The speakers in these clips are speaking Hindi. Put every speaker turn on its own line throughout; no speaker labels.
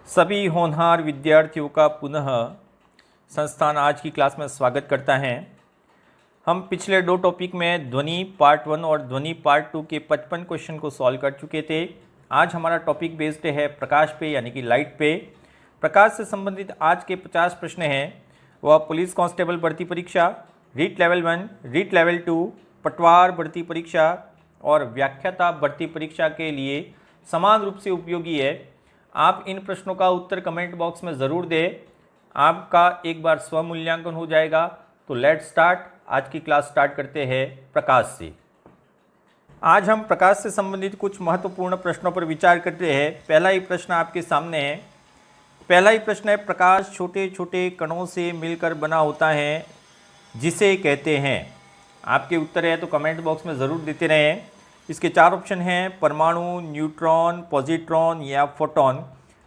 सभी होनहार विद्यार्थियों का पुनः संस्थान आज की क्लास में स्वागत करता है। हम पिछले दो टॉपिक में ध्वनि पार्ट 1 और ध्वनि पार्ट 2 के 55 क्वेश्चन को सॉल्व कर चुके थे। आज हमारा टॉपिक बेस्ड है प्रकाश पे यानी कि लाइट पे। प्रकाश से संबंधित आज के 50 प्रश्न हैं। वह पुलिस कांस्टेबल भर्ती परीक्षा, रीट लेवल 1, रीट लेवल 2, पटवार भर्ती परीक्षा और व्याख्याता भर्ती परीक्षा के लिए समान रूप से उपयोगी है। आप इन प्रश्नों का उत्तर कमेंट बॉक्स में ज़रूर दें। आपका एक बार स्वमूल्यांकन हो जाएगा। तो लेट्स स्टार्ट। आज की क्लास स्टार्ट करते हैं प्रकाश से। आज हम प्रकाश से संबंधित कुछ महत्वपूर्ण प्रश्नों पर विचार करते हैं। पहला ही प्रश्न आपके सामने है। पहला ही प्रश्न है, प्रकाश छोटे छोटे कणों से मिलकर बना होता है जिसे कहते हैं। आपके उत्तर है तो कमेंट बॉक्स में ज़रूर देते रहें। इसके 4 ऑप्शन हैं, परमाणु, न्यूट्रॉन, पॉजिट्रॉन या फोटॉन।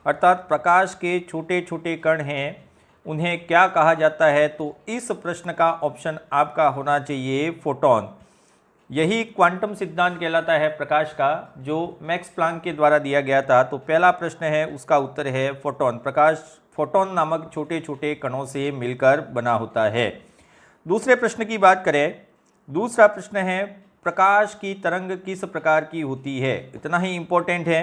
अर्थात प्रकाश के छोटे छोटे कण हैं, उन्हें क्या कहा जाता है? तो इस प्रश्न का ऑप्शन आपका होना चाहिए फोटॉन। यही क्वांटम सिद्धांत कहलाता है प्रकाश का, जो मैक्स प्लांक के द्वारा दिया गया था। तो पहला प्रश्न है, उसका उत्तर है फोटॉन। प्रकाश फोटॉन नामक छोटे छोटे कणों से मिलकर बना होता है। दूसरे प्रश्न की बात करें। दूसरा प्रश्न है, प्रकाश की तरंग किस प्रकार की होती है? इतना ही इम्पोर्टेंट है।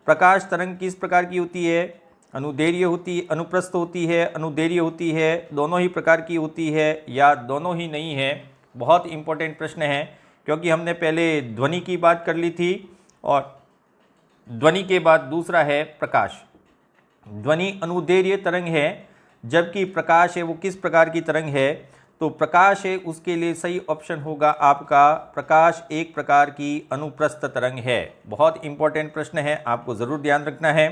प्रकाश तरंग किस प्रकार की होती है? अनुदैर्घ्य होती, अनुप्रस्थ होती है, अनुदैर्घ्य होती है, दोनों ही प्रकार की होती है या दोनों ही नहीं है? बहुत इंपॉर्टेंट प्रश्न है, क्योंकि हमने पहले ध्वनि की बात कर ली थी और ध्वनि के बाद दूसरा है प्रकाश। ध्वनि अनुदैर्घ्य तरंग है, जबकि प्रकाश है वो किस प्रकार की तरंग है? तो प्रकाश है, उसके लिए सही ऑप्शन होगा आपका प्रकाश एक प्रकार की अनुप्रस्थ तरंग है। बहुत इंपॉर्टेंट प्रश्न है, आपको ज़रूर ध्यान रखना है।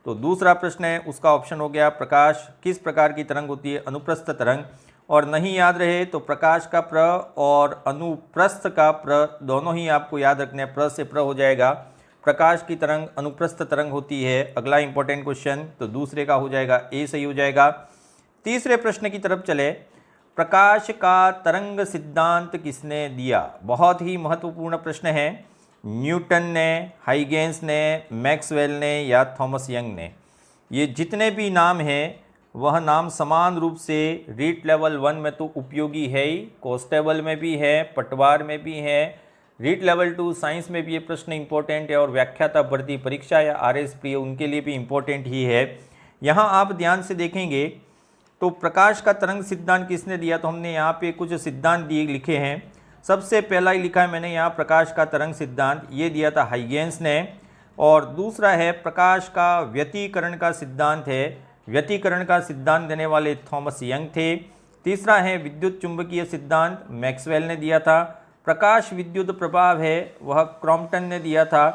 तो दूसरा प्रश्न है, उसका ऑप्शन हो गया प्रकाश किस प्रकार की तरंग होती है? अनुप्रस्थ तरंग। और नहीं याद रहे तो प्रकाश का प्र और अनुप्रस्थ का प्र दोनों ही आपको याद रखने, प्र से प्र हो जाएगा। प्रकाश की तरंग अनुप्रस्थ तरंग होती है। अगला इंपॉर्टेंट क्वेश्चन, तो दूसरे का हो जाएगा ए, सही हो जाएगा। तीसरे प्रश्न की तरफ चले। प्रकाश का तरंग सिद्धांत किसने दिया? बहुत ही महत्वपूर्ण प्रश्न है। न्यूटन ने, हाइगेंस ने, मैक्सवेल ने या थॉमस यंग ने? ये जितने भी नाम हैं वह नाम समान रूप से रीट लेवल 1 में तो उपयोगी है ही, कांस्टेबल में भी है, पटवार में भी है, रीट लेवल 2 साइंस में भी ये प्रश्न इंपॉर्टेंट है और व्याख्याता भर्ती परीक्षा या RSP उनके लिए भी इंपॉर्टेंट ही है। यहाँ आप ध्यान से देखेंगे तो प्रकाश का तरंग सिद्धांत किसने दिया? तो हमने यहाँ पे कुछ सिद्धांत दिए लिखे हैं। सबसे पहला ही लिखा है मैंने यहाँ प्रकाश का तरंग सिद्धांत, ये दिया था हाइगेंस ने। और दूसरा है प्रकाश का व्यतिकरण का सिद्धांत है, व्यतिकरण का सिद्धांत देने वाले थॉमस यंग थे। तीसरा है विद्युत चुंबकीय सिद्धांत, मैक्सवेल ने दिया था। प्रकाश विद्युत प्रभाव है, वह क्रॉम्पटन ने दिया था।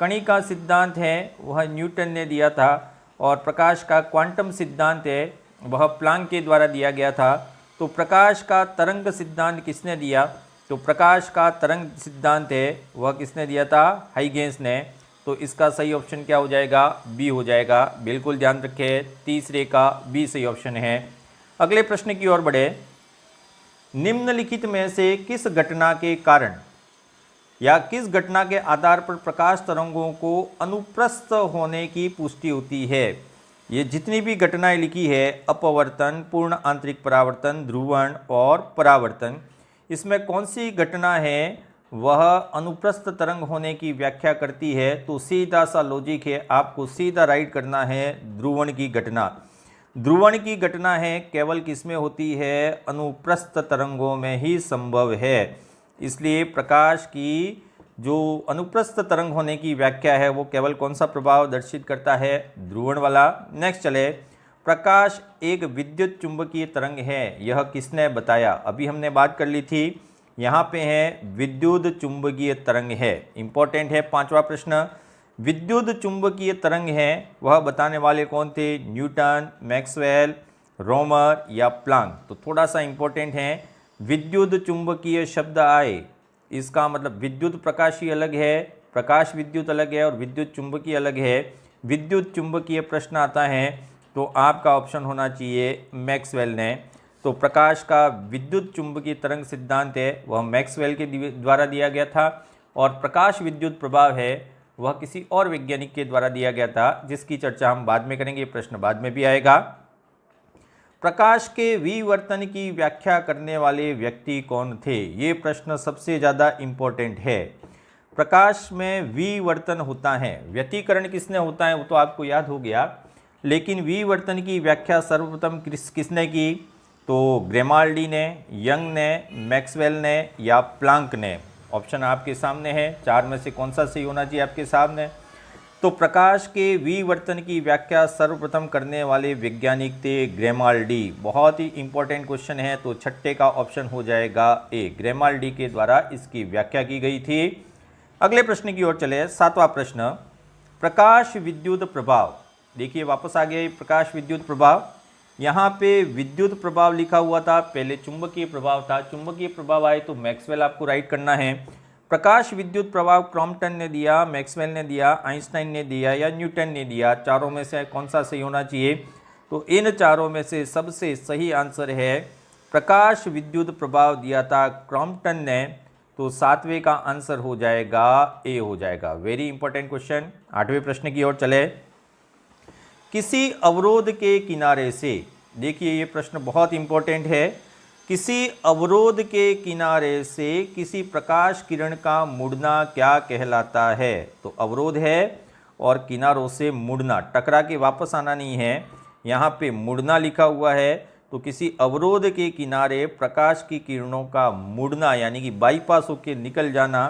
कणिका सिद्धांत है, वह न्यूटन ने दिया था। और प्रकाश का क्वांटम सिद्धांत है, वह प्लांक के द्वारा दिया गया था। तो प्रकाश का तरंग सिद्धांत किसने दिया? तो प्रकाश का तरंग सिद्धांत है वह किसने दिया था? हाइगेंस ने। तो इसका सही ऑप्शन क्या हो जाएगा? बी हो जाएगा। बिल्कुल ध्यान रखें, तीसरे का बी सही ऑप्शन है। अगले प्रश्न की ओर बढ़े। निम्नलिखित में से किस घटना के कारण या किस घटना के आधार पर प्रकाश तरंगों को अनुप्रस्थ होने की पुष्टि होती है? ये जितनी भी घटनाएं लिखी है, अपवर्तन, पूर्ण आंतरिक परावर्तन, ध्रुवण और परावर्तन, इसमें कौन सी घटना है वह अनुप्रस्थ तरंग होने की व्याख्या करती है? तो सीधा सा लॉजिक है, आपको सीधा राइट करना है, ध्रुवण की घटना। ध्रुवण की घटना है केवल किसमें होती है? अनुप्रस्थ तरंगों में ही संभव है। इसलिए प्रकाश की जो अनुप्रस्थ तरंग होने की व्याख्या है वो केवल कौन सा प्रभाव दर्शित करता है? ध्रुवण वाला। नेक्स्ट चले। प्रकाश एक विद्युत चुंबकीय तरंग है, यह किसने बताया? अभी हमने बात कर ली थी। यहाँ पे है विद्युत चुंबकीय तरंग है। इंपॉर्टेंट है पांचवा प्रश्न। विद्युत चुंबकीय तरंग है वह बताने वाले कौन थे? न्यूटन, मैक्सवेल, रोमर या प्लांक? तो थोड़ा सा इंपॉर्टेंट है। विद्युत चुंबकीय शब्द आए, इसका मतलब विद्युत प्रकाशीय अलग है, प्रकाश विद्युत अलग है और विद्युत चुंबकीय अलग है। विद्युत चुंबकीय प्रश्न आता है तो आपका ऑप्शन होना चाहिए मैक्सवेल ने। तो प्रकाश का विद्युत चुंबकीय तरंग सिद्धांत है वह मैक्सवेल के द्वारा दिया गया था। और प्रकाश विद्युत प्रभाव है वह किसी और वैज्ञानिक के द्वारा दिया गया था, जिसकी चर्चा हम बाद में करेंगे। प्रश्न बाद में भी आएगा। प्रकाश के विवर्तन की व्याख्या करने वाले व्यक्ति कौन थे? ये प्रश्न सबसे ज़्यादा इम्पोर्टेंट है। प्रकाश में विवर्तन होता है, व्यतिकरण किसने होता है वो तो आपको याद हो गया, लेकिन विवर्तन की व्याख्या सर्वप्रथम किसने की? तो ग्रेमाल्डी ने, यंग ने, मैक्सवेल ने या प्लांक ने? ऑप्शन आपके सामने है, चार में से कौन सा सही होना चाहिए आपके सामने? तो प्रकाश के विवर्तन की व्याख्या सर्वप्रथम करने वाले वैज्ञानिक थे ग्रेमाल्डी। बहुत ही इंपॉर्टेंट क्वेश्चन है, तो छठे का ऑप्शन हो जाएगा ए, ग्रेमाल्डी के द्वारा इसकी व्याख्या की गई थी। अगले प्रश्न की ओर चले, सातवां प्रश्न, प्रकाश विद्युत प्रभाव। देखिए वापस आ गया प्रकाश विद्युत प्रभाव। यहाँ पे विद्युत प्रभाव लिखा हुआ था, पहले चुंबकीय प्रभाव था, चुंबकीय प्रभाव आए तो मैक्सवेल आपको राइट करना है। प्रकाश विद्युत प्रभाव क्रॉम्पटन ने दिया, मैक्सवेल ने दिया, आइंस्टाइन ने दिया या न्यूटन ने दिया, चारों में से कौन सा सही होना चाहिए? तो इन चारों में से सबसे सही आंसर है प्रकाश विद्युत प्रभाव दिया था क्रॉम्पटन ने, तो सातवें का आंसर हो जाएगा ए हो जाएगा। Very important question. आठवें प्रश्न की ओर चले, किसी अवरोध के किनारे से, देखिए ये प्रश्न बहुत इंपॉर्टेंट है, किसी अवरोध के किनारे से किसी प्रकाश किरण का मुड़ना क्या कहलाता है? तो अवरोध है और किनारों से मुड़ना, टकरा के वापस आना नहीं है, यहाँ पे मुड़ना लिखा हुआ है, तो किसी अवरोध के किनारे प्रकाश की किरणों का मुड़ना यानी कि बाईपास होकर निकल जाना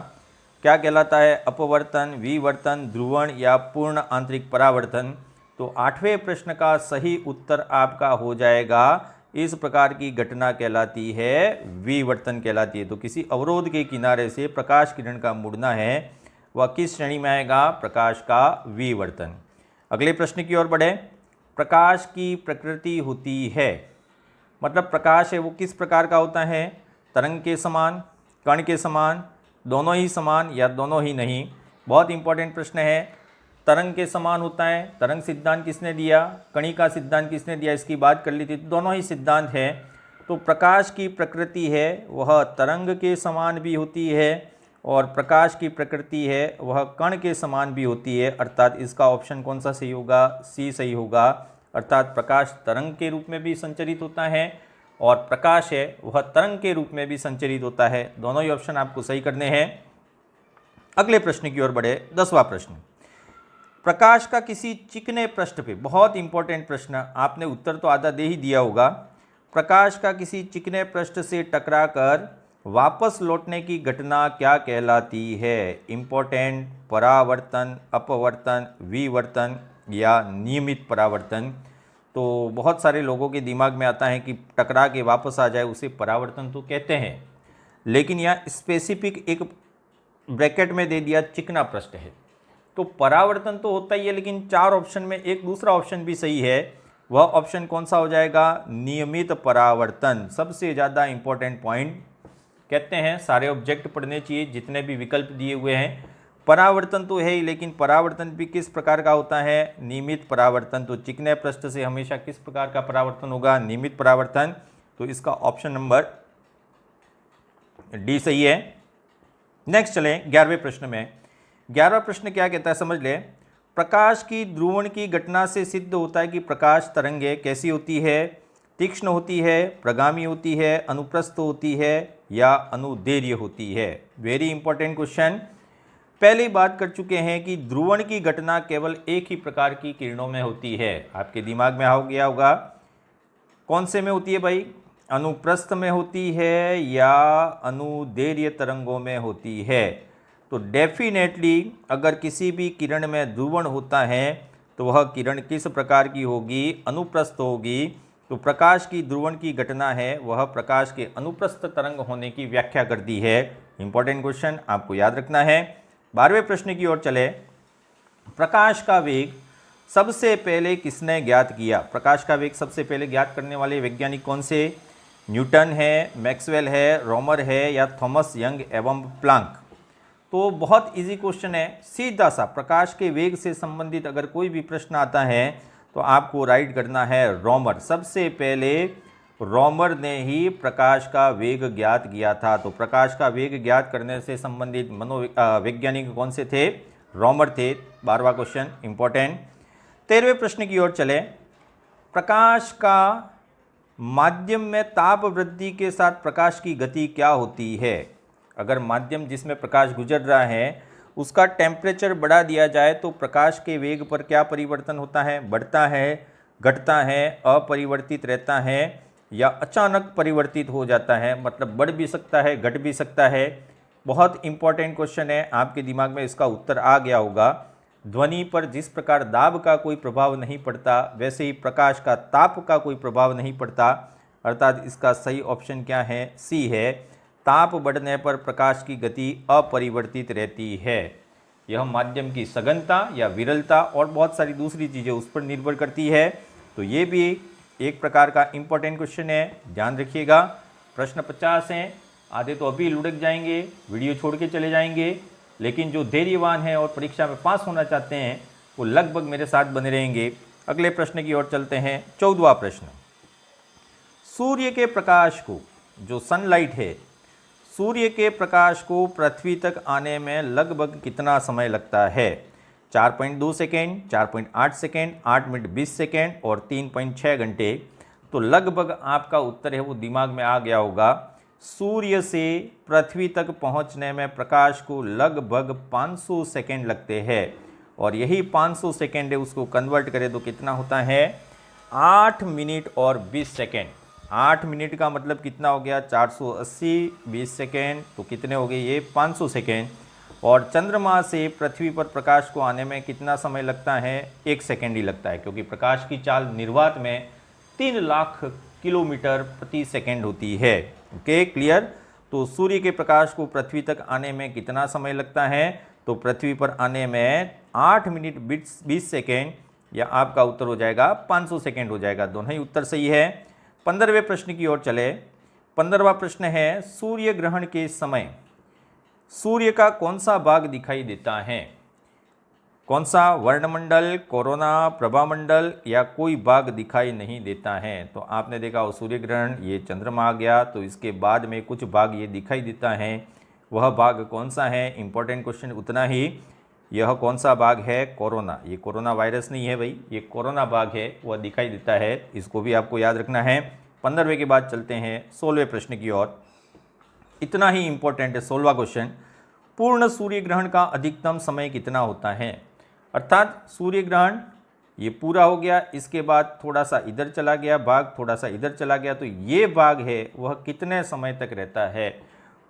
क्या कहलाता है? अपवर्तन, विवर्तन, ध्रुवण या पूर्ण आंतरिक परावर्तन? तो आठवें प्रश्न का सही उत्तर आपका हो जाएगा, इस प्रकार की घटना कहलाती है विवर्तन कहलाती है। तो किसी अवरोध के किनारे से प्रकाश किरण का मुड़ना है, वह किस श्रेणी में आएगा? प्रकाश का विवर्तन। अगले प्रश्न की ओर बढ़े, प्रकाश की प्रकृति होती है, मतलब प्रकाश है वो किस प्रकार का होता है? तरंग के समान, कण के समान, दोनों ही समान या दोनों ही नहीं? बहुत इंपॉर्टेंट प्रश्न है। तरंग के समान होता है, तरंग सिद्धांत किसने दिया? कणिका सिद्धांत किसने दिया? इसकी बात कर ली थी, दोनों ही सिद्धांत है। तो प्रकाश की प्रकृति है वह तरंग के समान भी होती है और प्रकाश की प्रकृति है वह कण के समान भी होती है, अर्थात इसका ऑप्शन कौन सा सही होगा? सी सही होगा। अर्थात प्रकाश तरंग के रूप में भी संचरित होता है और प्रकाश है वह तरंग के रूप में भी संचरित होता है। दोनों ही ऑप्शन आपको सही करने हैं। अगले प्रश्न की ओर बढ़े, 10वां प्रश्न, प्रकाश का किसी चिकने पृष्ठ पे, बहुत इंपॉर्टेंट प्रश्न, आपने उत्तर तो आधा दे ही दिया होगा। प्रकाश का किसी चिकने पृष्ठ से टकराकर वापस लौटने की घटना क्या कहलाती है? इंपॉर्टेंट, परावर्तन, अपवर्तन, विवर्तन या नियमित परावर्तन? तो बहुत सारे लोगों के दिमाग में आता है कि टकरा के वापस आ जाए उसे परावर्तन तो कहते हैं, लेकिन यहाँ स्पेसिफिक एक ब्रैकेट में दे दिया चिकना पृष्ठ है, तो परावर्तन तो होता ही है, लेकिन चार ऑप्शन में एक दूसरा ऑप्शन भी सही है। वह ऑप्शन कौन सा हो जाएगा? नियमित परावर्तन। सबसे ज़्यादा इंपॉर्टेंट पॉइंट कहते हैं, सारे ऑब्जेक्ट पढ़ने चाहिए जितने भी विकल्प दिए हुए हैं। परावर्तन तो है ही, लेकिन परावर्तन भी किस प्रकार का होता है? नियमित परावर्तन। तो चिकने पृष्ठ से हमेशा किस प्रकार का परावर्तन होगा? नियमित परावर्तन। तो इसका ऑप्शन नंबर डी सही है। नेक्स्ट चलें 11वें प्रश्न में। 11वां प्रश्न क्या कहता है समझ ले, प्रकाश की ध्रुवण की घटना से सिद्ध होता है कि प्रकाश तरंगे कैसी होती है? तीक्ष्ण होती है, प्रगामी होती है, अनुप्रस्थ होती है या अनुदैर्घ्य होती है? Very important question. पहले बात कर चुके हैं कि ध्रुवण की घटना केवल एक ही प्रकार की किरणों में होती है। आपके दिमाग में आ गया होगा कौन से में होती है भाई? अनुप्रस्थ में होती है या अनुदैर्घ्य तरंगों में होती है? तो डेफिनेटली अगर किसी भी किरण में ध्रुवण होता है तो वह किरण किस प्रकार की होगी? अनुप्रस्थ होगी। तो प्रकाश की ध्रुवण की घटना है वह प्रकाश के अनुप्रस्थ तरंग होने की व्याख्या करती है। इंपॉर्टेंट क्वेश्चन आपको याद रखना है। 12वें प्रश्न की ओर चले, प्रकाश का वेग सबसे पहले किसने ज्ञात किया? प्रकाश का वेग सबसे पहले ज्ञात करने वाले वैज्ञानिक कौन से? न्यूटन है, मैक्सवेल है, रोमर है या थॉमस यंग एवं प्लांक? तो बहुत इजी क्वेश्चन है, सीधा सा प्रकाश के वेग से संबंधित अगर कोई भी प्रश्न आता है तो आपको राइट करना है रोमर। सबसे पहले रोमर ने ही प्रकाश का वेग ज्ञात किया था। तो प्रकाश का वेग ज्ञात करने से संबंधित वैज्ञानिक कौन से थे? रोमर थे। 12वां क्वेश्चन इंपॉर्टेंट। 13वें प्रश्न की ओर चले। प्रकाश का माध्यम में ताप वृद्धि के साथ प्रकाश की गति क्या होती है? अगर माध्यम जिसमें प्रकाश गुजर रहा है उसका टेम्परेचर बढ़ा दिया जाए तो प्रकाश के वेग पर क्या परिवर्तन होता है? बढ़ता है, घटता है, अपरिवर्तित रहता है या अचानक परिवर्तित हो जाता है? मतलब बढ़ भी सकता है, घट भी सकता है। बहुत इंपॉर्टेंट क्वेश्चन है, आपके दिमाग में इसका उत्तर आ गया होगा। ध्वनि पर जिस प्रकार दाब का कोई प्रभाव नहीं पड़ता वैसे ही प्रकाश का ताप का कोई प्रभाव नहीं पड़ता, अर्थात इसका सही ऑप्शन क्या है? सी है। ताप बढ़ने पर प्रकाश की गति अपरिवर्तित रहती है। यह माध्यम की सघनता या विरलता और बहुत सारी दूसरी चीज़ें उस पर निर्भर करती है। तो ये भी एक प्रकार का इंपॉर्टेंट क्वेश्चन है, ध्यान रखिएगा। प्रश्न 50 हैं, आधे तो अभी लुढ़क जाएंगे, वीडियो छोड़ के चले जाएंगे, लेकिन जो धैर्यवान हैं और परीक्षा में पास होना चाहते हैं वो लगभग मेरे साथ बने रहेंगे। अगले प्रश्न की ओर चलते हैं। 14वां प्रश्न। सूर्य के प्रकाश को, जो सनलाइट है, सूर्य के प्रकाश को पृथ्वी तक आने में लगभग कितना समय लगता है? 4.2 सेकेंड, 4.8 सेकेंड, 8 मिनट 20 सेकेंड और 3.6 घंटे। तो लगभग आपका उत्तर है वो दिमाग में आ गया होगा। सूर्य से पृथ्वी तक पहुंचने में प्रकाश को लगभग 500 सेकेंड लगते हैं और यही 500 सेकेंड है, उसको कन्वर्ट करें तो कितना होता है? 8 मिनट और 20 सेकेंड। 8 मिनट का मतलब कितना हो गया? 480, 20 सेकेंड तो कितने हो गए? ये 500 सेकेंड। और चंद्रमा से पृथ्वी पर प्रकाश को आने में कितना समय लगता है? 1 सेकेंड ही लगता है, क्योंकि प्रकाश की चाल निर्वात में 3 लाख किलोमीटर प्रति सेकेंड होती है। Okay, clear? तो सूर्य के प्रकाश को पृथ्वी तक आने में कितना समय लगता है? तो पृथ्वी पर आने में 8 मिनट 20 सेकेंड, या आपका उत्तर हो जाएगा 500 सेकेंड हो जाएगा। दोनों ही उत्तर सही है। 15वें प्रश्न की ओर चले। 15वां प्रश्न है, सूर्य ग्रहण के समय सूर्य का कौन सा भाग दिखाई देता है? कौन सा? वर्णमंडल, कोरोना, प्रभामंडल या कोई भाग दिखाई नहीं देता है? तो आपने देखा वो सूर्य ग्रहण, ये चंद्रमा आ गया, तो इसके बाद में कुछ भाग ये दिखाई देता है। वह भाग कौन सा है? इंपॉर्टेंट क्वेश्चन उतना ही। यह कौन सा भाग है? कोरोना। ये कोरोना वायरस नहीं है भाई, ये कोरोना भाग है, वह दिखाई देता है। इसको भी आपको याद रखना है। 15वें के बाद चलते हैं 16वें प्रश्न की ओर। इतना ही इंपॉर्टेंट है 16वां क्वेश्चन। पूर्ण सूर्य ग्रहण का अधिकतम समय कितना होता है? अर्थात सूर्य ग्रहण ये पूरा हो गया, इसके बाद थोड़ा सा इधर चला गया भाग, थोड़ा सा इधर चला गया, तो ये भाग है वह कितने समय तक रहता है?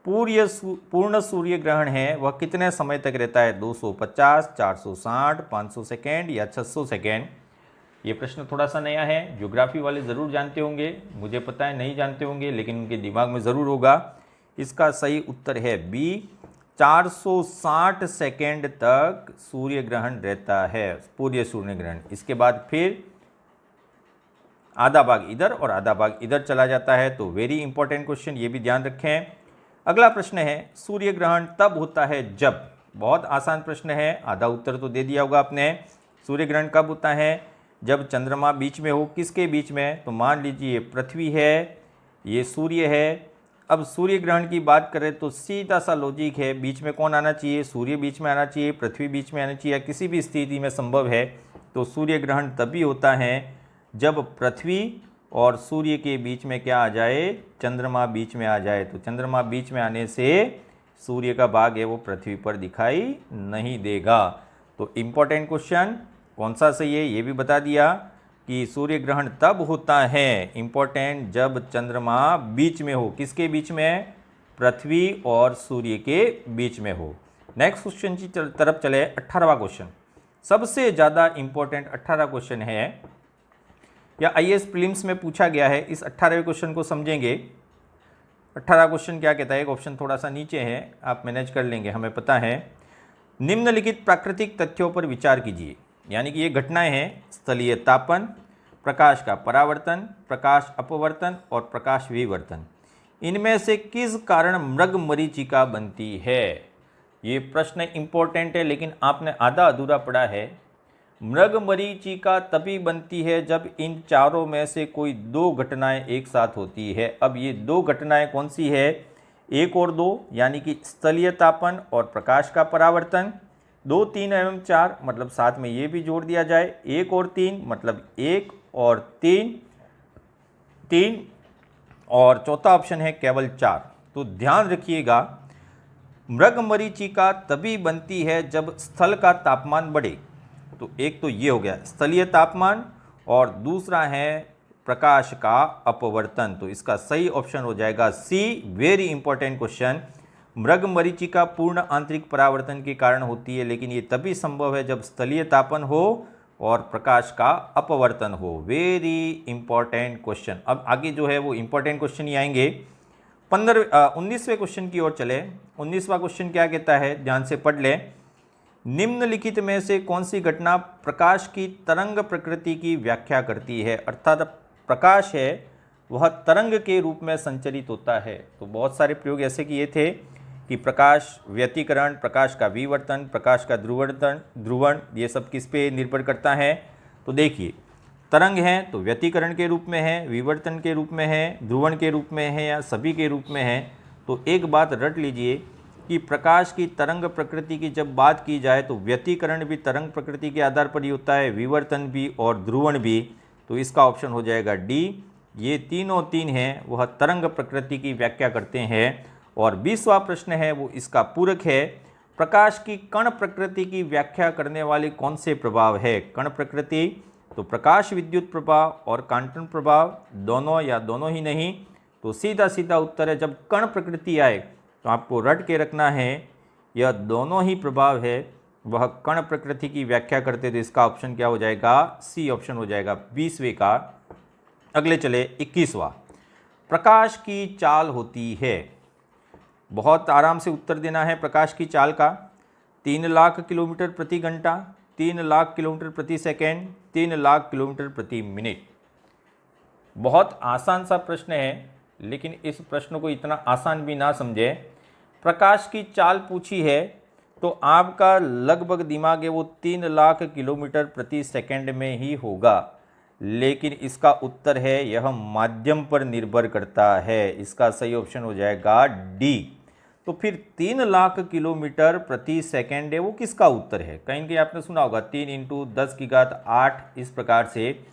पूर्ण सूर्य ग्रहण है वह कितने समय तक रहता है? 250, 460, 500 सेकेंड या 600 सेकेंड? ये प्रश्न थोड़ा सा नया है, ज्योग्राफी वाले ज़रूर जानते होंगे, मुझे पता है नहीं जानते होंगे, लेकिन उनके दिमाग में ज़रूर होगा। इसका सही उत्तर है बी, 460 सेकेंड तक सूर्य ग्रहण रहता है, पूर्ण सूर्य ग्रहण। इसके बाद फिर आधा भाग इधर और आधा भाग इधर चला जाता है। तो वेरी इंपॉर्टेंट क्वेश्चन, ये भी ध्यान रखें। अगला प्रश्न है, सूर्य ग्रहण तब होता है जब, बहुत आसान प्रश्न है, आधा उत्तर तो दे दिया होगा आपने। सूर्य ग्रहण कब होता है? जब चंद्रमा बीच में हो। किसके बीच में? तो मान लीजिए पृथ्वी है, ये सूर्य है। अब सूर्य ग्रहण की बात करें तो सीधा सा लॉजिक है, बीच में कौन आना चाहिए? सूर्य बीच में आना चाहिए, पृथ्वी बीच में आना चाहिए, या किसी भी स्थिति में संभव है। तो सूर्य ग्रहण तभी होता है जब पृथ्वी और सूर्य के बीच में क्या आ जाए? चंद्रमा बीच में आ जाए। तो चंद्रमा बीच में आने से सूर्य का भाग है वो पृथ्वी पर दिखाई नहीं देगा। तो इम्पोर्टेंट क्वेश्चन, कौन सा सही है ये भी बता दिया कि सूर्य ग्रहण तब होता है, इंपॉर्टेंट, जब चंद्रमा बीच में हो। किसके बीच में? पृथ्वी और सूर्य के बीच में हो। नेक्स्ट क्वेश्चन की तरफ चले। 18वां क्वेश्चन सबसे ज़्यादा इंपॉर्टेंट 18वां क्वेश्चन है, या आईएएस प्रीलिम्स में पूछा गया है। इस 18वें क्वेश्चन को समझेंगे। 18वां क्वेश्चन क्या कहता है? एक ऑप्शन थोड़ा सा नीचे है, आप मैनेज कर लेंगे, हमें पता है। निम्नलिखित प्राकृतिक तथ्यों पर विचार कीजिए, यानी कि ये घटनाएं हैं, स्थलीय तापन, प्रकाश का परावर्तन, प्रकाश अपवर्तन और प्रकाश विवर्तन। इनमें से किस कारण मृगमरीचिका बनती है? ये प्रश्न इंपॉर्टेंट है, लेकिन आपने आधा अधूरा पढ़ा है। मृगमरीचिका तभी बनती है जब इन चारों में से कोई दो घटनाएं एक साथ होती है। अब ये दो घटनाएं कौन सी है? एक और दो, यानी कि स्थलीय तापन और प्रकाश का परावर्तन, 2, 3 एवं 4 मतलब साथ में ये भी जोड़ दिया जाए, 1 और 3 मतलब 1 और 3, 3 और चौथा ऑप्शन है केवल 4। तो ध्यान रखिएगा, मृगमरीचिका तभी बनती है जब स्थल का तापमान बढ़े। तो एक तो ये हो गया स्थलीय तापमान, और दूसरा है प्रकाश का अपवर्तन। तो इसका सही ऑप्शन हो जाएगा सी। Very important question. मृगमरीचिका पूर्ण आंतरिक परावर्तन के कारण होती है, लेकिन ये तभी संभव है जब स्थलीय तापन हो और प्रकाश का अपवर्तन हो। Very important question. अब आगे जो है वो इंपॉर्टेंट क्वेश्चन ही आएंगे। 19वें क्वेश्चन की ओर चले। 19वां क्वेश्चन क्या कहता है, ध्यान से पढ़ लें। निम्नलिखित में से कौन सी घटना प्रकाश की तरंग प्रकृति की व्याख्या करती है? अर्थात प्रकाश है वह तरंग के रूप में संचरित होता है। तो बहुत सारे प्रयोग ऐसे किए थे कि प्रकाश व्यतिकरण, प्रकाश का विवर्तन, प्रकाश का ध्रुवण, ये सब किस पे निर्भर करता है? तो देखिए, तरंग है तो व्यतिकरण के रूप में है, विवर्तन के रूप में है, ध्रुवण के रूप में है, या सभी के रूप में है। तो एक बात रट लीजिए कि प्रकाश की तरंग प्रकृति की जब बात की जाए तो व्यतिकरण भी तरंग प्रकृति के आधार पर ही होता है, विवर्तन भी और ध्रुवण भी। तो इसका ऑप्शन हो जाएगा डी। ये तीनों तीन हैं वह तरंग प्रकृति की व्याख्या करते हैं। और 20वां प्रश्न है वो इसका पूरक है। प्रकाश की कण प्रकृति की व्याख्या करने वाले कौन से प्रभाव है? कण प्रकृति, तो प्रकाश विद्युत प्रभाव और क्वांटम प्रभाव, दोनों या दोनों ही नहीं। तो सीधा सीधा उत्तर है, जब कण प्रकृति आए तो आपको रट के रखना है यह दोनों ही प्रभाव है वह कण प्रकृति की व्याख्या करते। तो इसका ऑप्शन क्या हो जाएगा? सी ऑप्शन हो जाएगा 20वें का। अगले चले 21वां। प्रकाश की चाल होती है, बहुत आराम से उत्तर देना है प्रकाश की चाल का। 3 लाख किलोमीटर प्रति घंटा, 3 लाख किलोमीटर प्रति सेकेंड, 3 लाख किलोमीटर प्रति मिनट। बहुत आसान सा प्रश्न है, लेकिन इस प्रश्न को इतना आसान भी ना समझे। प्रकाश की चाल पूछी है तो आपका लगभग दिमाग है वो 3 लाख किलोमीटर प्रति सेकंड में ही होगा, लेकिन इसका उत्तर है यह माध्यम पर निर्भर करता है। इसका सही ऑप्शन हो जाएगा डी। तो फिर 3 लाख किलोमीटर प्रति सेकंड है वो किसका उत्तर है? कहीं कहीं आपने सुना होगा 3 × 10⁸ इस प्रकार से।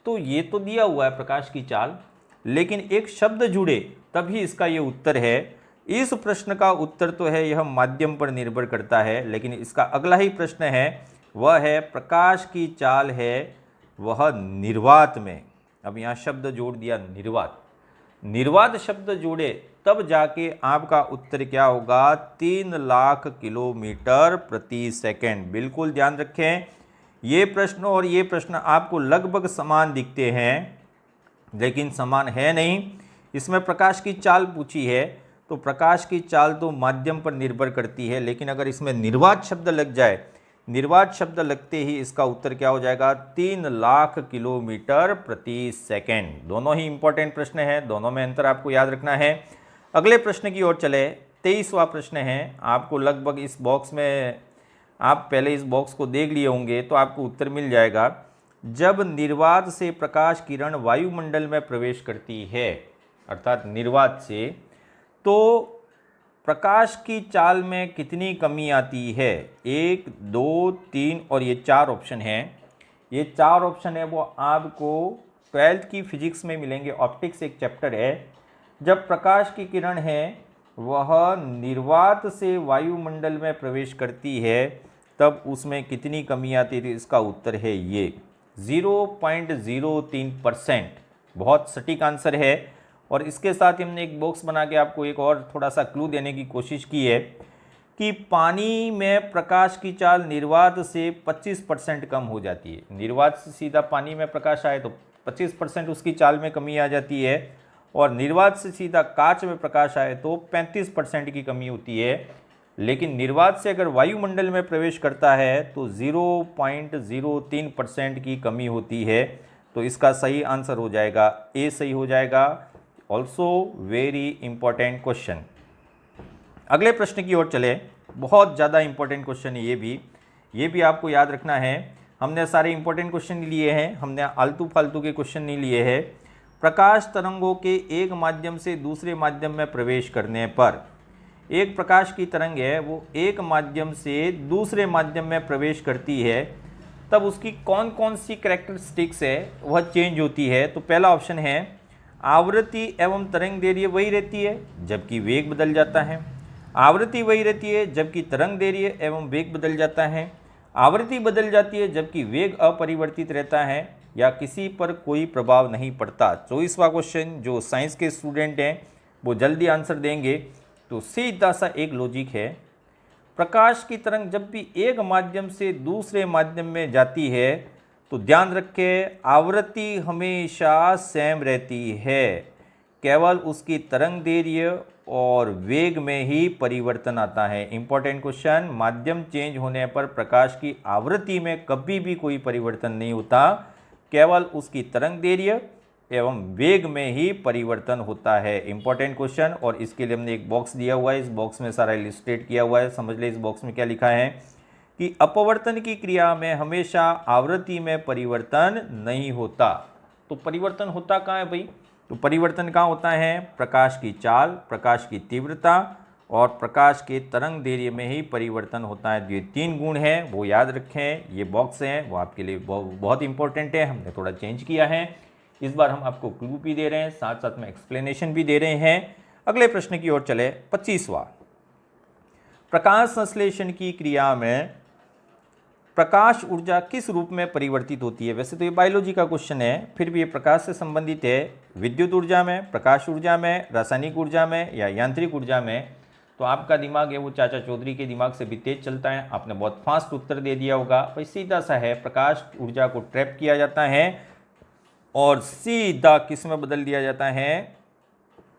तो ये तो दिया हुआ है प्रकाश की चाल, लेकिन एक शब्द जुड़े तभी इसका ये उत्तर है। इस प्रश्न का उत्तर तो है यह माध्यम पर निर्भर करता है, लेकिन इसका अगला ही प्रश्न है वह है प्रकाश की चाल है वह निर्वात में। अब यहाँ शब्द जोड़ दिया निर्वात, निर्वात शब्द जोड़े तब जाके आपका उत्तर क्या होगा? 3 लाख किलोमीटर प्रति सेकंड। बिल्कुल ध्यान रखें, ये प्रश्न और ये प्रश्न आपको लगभग समान दिखते हैं, लेकिन समान है नहीं। इसमें प्रकाश की चाल पूछी है तो प्रकाश की चाल तो माध्यम पर निर्भर करती है, लेकिन अगर इसमें निर्वात शब्द लग जाए, निर्वात शब्द लगते ही इसका उत्तर क्या हो जाएगा? 3 लाख किलोमीटर प्रति सेकंड। दोनों ही इंपॉर्टेंट प्रश्न हैं, दोनों में अंतर आपको याद रखना है। अगले प्रश्न की ओर चले। 23वां प्रश्न है। आपको लगभग इस बॉक्स में, आप पहले इस बॉक्स को देख लिए होंगे तो आपको उत्तर मिल जाएगा। जब निर्वात से प्रकाश किरण वायुमंडल में प्रवेश करती है, अर्थात निर्वात से, तो प्रकाश की चाल में कितनी कमी आती है? 1, 2, 3 और ये 4 ऑप्शन हैं। ये 4 ऑप्शन है वो आपको 12th की फिजिक्स में मिलेंगे। ऑप्टिक्स एक चैप्टर है। जब प्रकाश की किरण है वह निर्वात से वायुमंडल में प्रवेश करती है तब उसमें कितनी कमी आती है? इसका उत्तर है ये 0.03%। बहुत सटीक आंसर है। और इसके साथ हमने एक बॉक्स बना के आपको एक और थोड़ा सा क्लू देने की कोशिश की है कि पानी में प्रकाश की चाल निर्वात से 25% कम हो जाती है। निर्वात से सीधा पानी में प्रकाश आए तो 25% उसकी चाल में कमी आ जाती है, और निर्वात से सीधा कांच में प्रकाश आए तो 35% की कमी होती है। लेकिन निर्वात से अगर वायुमंडल में प्रवेश करता है तो 0.03% की कमी होती है। तो इसका सही आंसर हो जाएगा ए, सही हो जाएगा। Also very important question. अगले प्रश्न की ओर चले। बहुत ज़्यादा इंपॉर्टेंट क्वेश्चन है ये भी आपको याद रखना है। हमने सारे इंपॉर्टेंट क्वेश्चन लिए हैं, हमने आलतू फालतू के क्वेश्चन नहीं लिए हैं। प्रकाश तरंगों के एक माध्यम से दूसरे माध्यम में प्रवेश करने पर एक प्रकाश की तरंग है वो एक माध्यम से दूसरे माध्यम में प्रवेश करती है तब उसकी कौन कौन सी कैरेक्टरिस्टिक्स है वह चेंज होती है। तो पहला ऑप्शन है आवृत्ति एवं तरंग दैर्घ्य वही रहती है जबकि वेग बदल जाता है। आवृत्ति वही रहती है जबकि तरंग दैर्घ्य एवं वेग बदल जाता है। आवृत्ति बदल जाती है जबकि वेग अपरिवर्तित रहता है या किसी पर कोई प्रभाव नहीं पड़ता। 24वां क्वेश्चन जो साइंस के स्टूडेंट हैं वो जल्दी आंसर देंगे। तो सीधा सा एक लॉजिक है, प्रकाश की तरंग जब भी एक माध्यम से दूसरे माध्यम में जाती है तो ध्यान रखें आवृत्ति हमेशा सेम रहती है, केवल उसकी तरंग दैर्घ्य और वेग में ही परिवर्तन आता है। इंपॉर्टेंट क्वेश्चन, माध्यम चेंज होने पर प्रकाश की आवृत्ति में कभी भी कोई परिवर्तन नहीं होता, केवल उसकी तरंग दैर्घ्य एवं वेग में ही परिवर्तन होता है। इंपॉर्टेंट क्वेश्चन, और इसके लिए हमने एक बॉक्स दिया हुआ है, इस बॉक्स में सारा इलिस्ट्रेट किया हुआ है। समझ ले इस बॉक्स में क्या लिखा है कि अपवर्तन की क्रिया में हमेशा आवृत्ति में परिवर्तन नहीं होता। तो परिवर्तन होता कहाँ है भाई? तो परिवर्तन कहाँ होता है? प्रकाश की चाल, प्रकाश की तीव्रता और प्रकाश के तरंग दैर्घ्य में ही परिवर्तन होता है। ये तीन गुण हैं वो याद रखें। ये बॉक्स हैं वो आपके लिए बहुत इंपॉर्टेंट है, हमने थोड़ा चेंज किया है। इस बार हम आपको क्लू भी दे रहे हैं, साथ साथ में एक्सप्लेनेशन भी दे रहे हैं। अगले प्रश्न की ओर चले। 25वां, प्रकाश संश्लेषण की क्रिया में प्रकाश ऊर्जा किस रूप में परिवर्तित होती है? वैसे तो ये बायोलॉजी का क्वेश्चन है, फिर भी ये प्रकाश से संबंधित है। विद्युत ऊर्जा में, प्रकाश ऊर्जा में, रासायनिक ऊर्जा में या यांत्रिक ऊर्जा में? तो आपका दिमाग है वो चाचा चौधरी के दिमाग से भी तेज चलता है, आपने बहुत फास्ट उत्तर दे दिया होगा। भाई सीधा सा है, प्रकाश ऊर्जा को ट्रैप किया जाता है और सीधा किस में बदल दिया जाता है?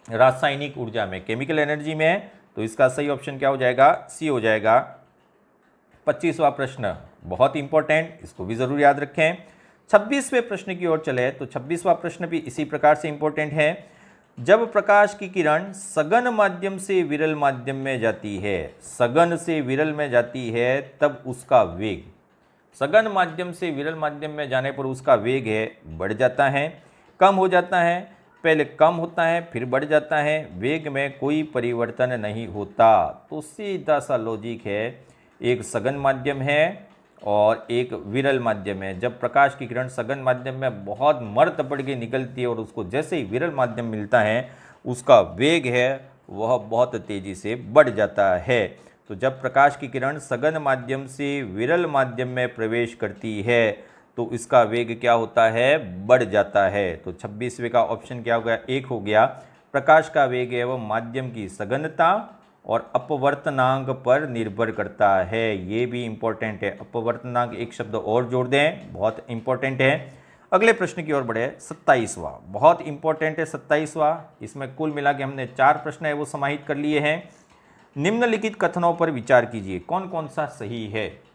रासायनिक ऊर्जा में, केमिकल एनर्जी में। तो इसका सही ऑप्शन क्या हो जाएगा? सी हो जाएगा। 25वां प्रश्न बहुत इंपॉर्टेंट, इसको भी जरूर याद रखें। 26वें प्रश्न की ओर चले तो 26वां प्रश्न भी इसी प्रकार से इंपॉर्टेंट है। जब प्रकाश की किरण सघन माध्यम से विरल माध्यम में जाती है, सघन से विरल में जाती है, तब उसका वेग, सघन माध्यम से विरल माध्यम में जाने पर उसका वेग है बढ़ जाता है, कम हो जाता है? पहले कम होता है फिर बढ़ जाता है, वेग में कोई परिवर्तन नहीं होता। तो सीधा सा लॉजिक है, एक सघन माध्यम है और एक विरल माध्यम है। जब प्रकाश की किरण सघन माध्यम में बहुत मर्द पड़ के निकलती है और उसको जैसे ही विरल माध्यम मिलता है उसका वेग है वह बहुत तेज़ी से बढ़ जाता है। तो जब प्रकाश की किरण सघन माध्यम से विरल माध्यम में प्रवेश करती है तो इसका वेग क्या होता है? बढ़ जाता है। तो 26वें का ऑप्शन क्या हो गया? एक हो गया। प्रकाश का वेग एवं माध्यम की सघनता और अपवर्तनांक पर निर्भर करता है। ये भी इंपॉर्टेंट है, अपवर्तनांक एक शब्द और जोड़ दें, बहुत इंपॉर्टेंट है। अगले प्रश्न की ओर बढ़े। 27वां बहुत इंपॉर्टेंट है। 27वां, इसमें कुल मिला के हमने 4 प्रश्न है वो समाहित कर लिए हैं। निम्नलिखित कथनों पर विचार कीजिए, कौन कौन सा सही है?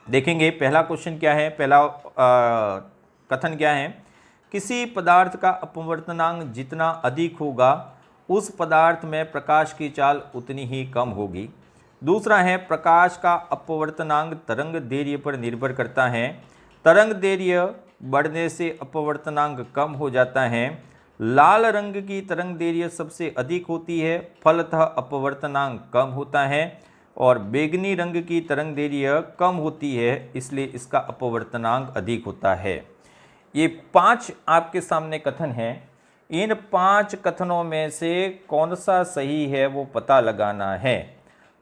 देखेंगे पहला क्वेश्चन क्या है, पहला कथन क्या है? किसी पदार्थ का अपवर्तनांक जितना अधिक होगा उस पदार्थ में प्रकाश की चाल उतनी ही कम होगी। दूसरा है प्रकाश का अपवर्तनांक तरंग दैर्घ्य पर निर्भर करता है, तरंग दैर्घ्य बढ़ने से अपवर्तनांक कम हो जाता है। लाल रंग की तरंग दैर्घ्य सबसे अधिक होती है, फलतः अपवर्तनांक कम होता है, और बैंगनी रंग की तरंग दैर्घ्य कम होती है इसलिए इसका अपवर्तनांक अधिक होता है। ये 5 आपके सामने कथन हैं। इन 5 कथनों में से कौन सा सही है वो पता लगाना है।